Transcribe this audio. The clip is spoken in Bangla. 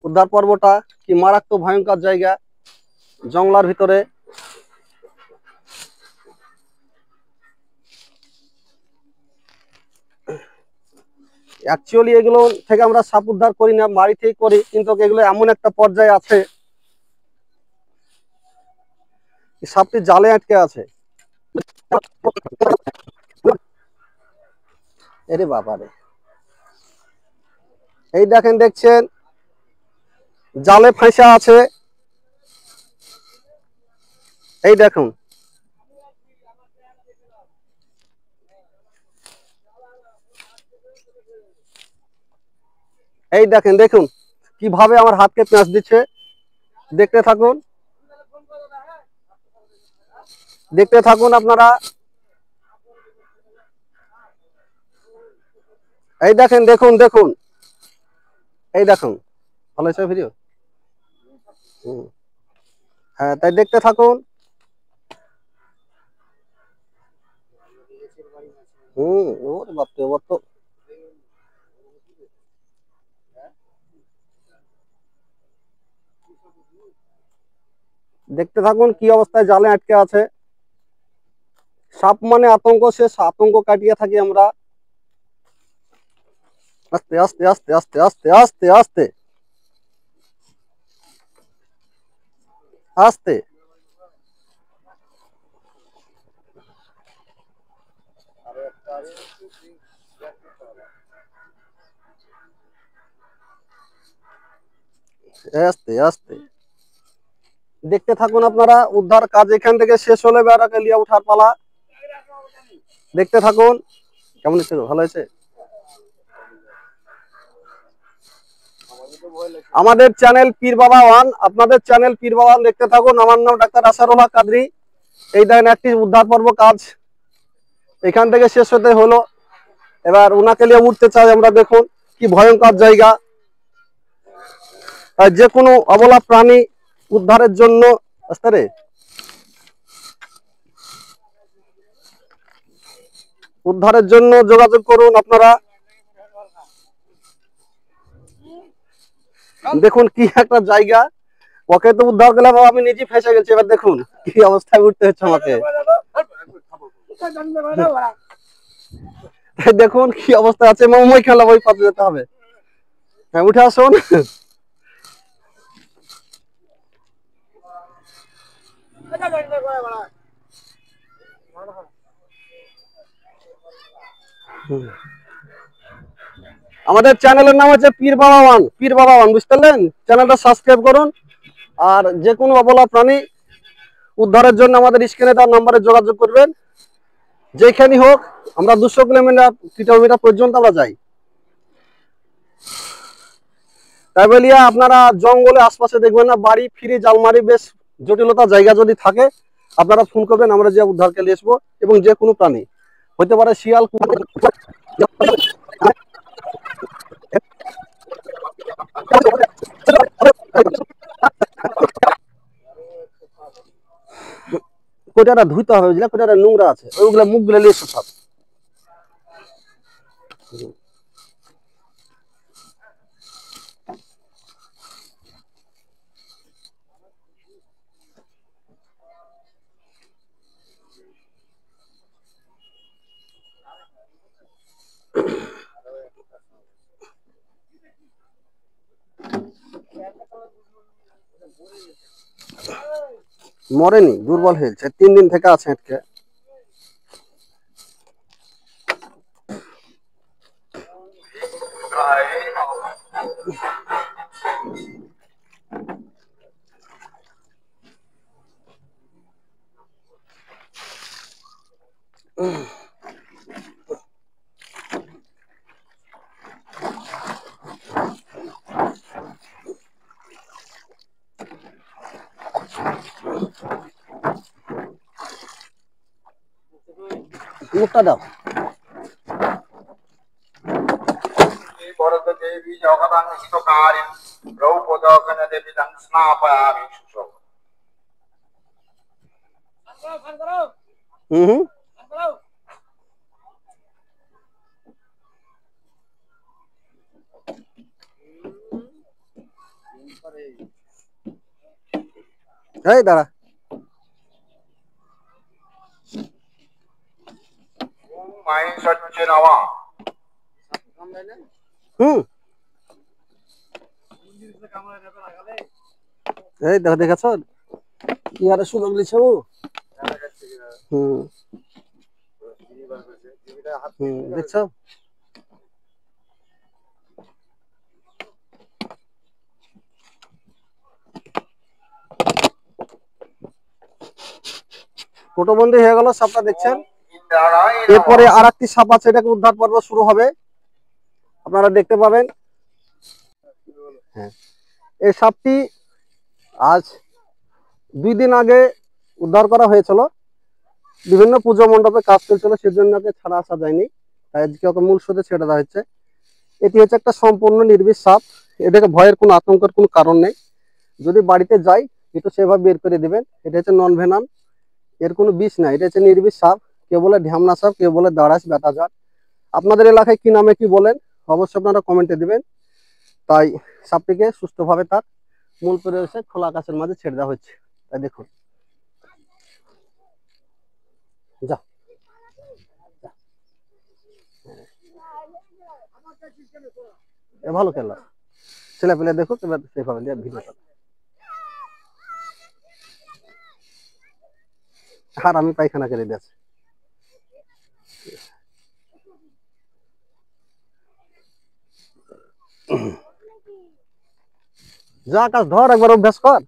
উদ্ধার পর্বটা কি মারাত্মক ভয়ঙ্কর জায়গা, জঙ্গলার ভিতরে। অ্যাকচুয়ালি এগুলো থেকে আমরা সাপ উদ্ধার করি না, বাড়ি থেকে করি, কিন্তু এগুলো এমন একটা পর্যায়ে আছে সাপটি জালে আটকে আছে। এরে বাবারে, এই দেখেন, দেখছেন জালে ফাঁসা আছে। এই দেখুন, এই দেখেন, দেখুন কিভাবে আমার হাতকে পেঁচ দিচ্ছে। দেখতে থাকুন, দেখতে থাকুন আপনারা। এই দেখেন, দেখুন দেখুন, এই দেখুন। ভালো হয়েছে ভিডিও? হ্যাঁ, তাই দেখতে থাকুন। ওরে বাপরে, ওর তো দেখতে থাকুন কি অবস্থায় জালে আটকে আছে। সাপ মানে আতঙ্ক, সে আতঙ্ক কাটিয়ে থাকি আমরা। আস্তে আস্তে আস্তে আস্তে আস্তে আস্তে আস্তে আস্তে। আস্তে আস্তে দেখতে থাকুন আপনারা। উদ্ধার কাজ এখান থেকে শেষ হলে বেড়াকে লিয়ে উঠার পালা। দেখতে থাকুন। কেমন হচ্ছে? ভালো হয়েছে? আমাদের চ্যানেল পীর বাবা ওয়ান, আপনাদের চ্যানেল পীর বাবা ওয়ান দেখতে থাকুন। আমার নাম ডাক্তার আসারুল হক কাদরি। এই দেখেন, একটি উদ্ধার পর্ব কাজ এখান থেকে শেষ হতে হলো। এবার উনাকে নিয়ে উঠতে চাই আমরা। দেখুন কি ভয়ঙ্কর জায়গা। যে কোনো অবলা প্রাণী উদ্ধারের জন্য আস্তে রে, উদ্ধারের জন্য যোগাযোগ করুন আপনারা। দেখুন কি একটা জায়গা। ওকে তো উদ্ধার করলাম, আমি নিজে ফেসে গেছি। এবার দেখুন কি অবস্থায় উঠতে হচ্ছে আমাকে। দেখুন কি অবস্থা আছে। মই খেলা, ওই পথে যেতে হবে। হ্যাঁ, উঠে আসুন। আমাদের চ্যানেলের নাম হচ্ছে পীর বাবা ওয়ান, পীর বাবা ওয়ান, বুঝতে পারলেন? চ্যানেলটা সাবস্ক্রাইব করুন। আর যে কোনো অবলা প্রাণী উদ্ধারের জন্য আমাদের স্ক্রিনে দেওয়া নম্বরে যোগাযোগ করবেন। যেখানে হোক, আমরা 200 কিলোমিটার পর্যন্ত আমরা যাই। তাই বলিয়া আপনারা জঙ্গলে আশপাশে দেখবেন না, বাড়ি ফিরে জালমারি বেশ জটিলতা জায়গা যদি থাকে, আপনারা ফোন করবেন, আমরা যে উদ্ধারকে নিয়ে আসবো। এবং যে কোনো প্রাণী হতে পারে, শিয়াল, কোটাটা ধুইতে হবে, বুঝলে? কোটাটা নোংরা আছে, ওইগুলা মুখগুলো নিয়ে সব। মরেনি, দুর্বল হয়েছে, 3 দিন থেকে আছে আটকে। মুখটা দাও। হুম। এই দাঁড়া। হুম, এই দেখো, দেখেছ কি আরে সুযোগ নিচ্ছে ও। হুম দেখছো। ফটোবন্দি হয়ে গেল সাপটা, দেখছেন। এরপরে আর একটি সাপ আছে, এটাকে উদ্ধার পর্ব শুরু হবে, আপনারা দেখতে পাবেন। হ্যাঁ, এই সাপটি আজ 2 দিন আগে উদ্ধার করা হয়েছিল। বিভিন্ন পুজো মণ্ডপে কাজ চলছিল, সেজন্য ওকে ছাড়া আসা যায়নি, তাই আজকে ওকে মূল স্রোতে ছেড়ে দেওয়া হচ্ছে। এটি হচ্ছে একটা সম্পূর্ণ নির্বিষ সাপ, এটাকে ভয়ের কোনো আতঙ্কের কোনো কারণ নেই। যদি বাড়িতে যাই একটু সেভাবে বের করে দিবেন। এটা হচ্ছে নন ভেনাম, এর কোনো বিষ নাই, এটা হচ্ছে নির্বিষ সাপ। কেউ বলে ঢ্যামনা সাপ, কেউ বলে দাঁড়াস, বেটা জাত। আপনাদের এলাকায় কি নামে কি বলেন অবশ্যই আপনারা কমেন্টে দিবেন। তাই সাপটিকে সুস্থভাবে তার মূল পরিবেশে খোলা আকাশের মাঝে ছেড়ে দেওয়া হচ্ছে। তাই দেখুন, যা ভালো খেলা ছেলে পেলে দেখুক, এবার সেভাবে ভিডিওটা। আর আমি পায়খানা করে দিয়েছি। যা আকাশ ধর, একবার অভ্যাস কর।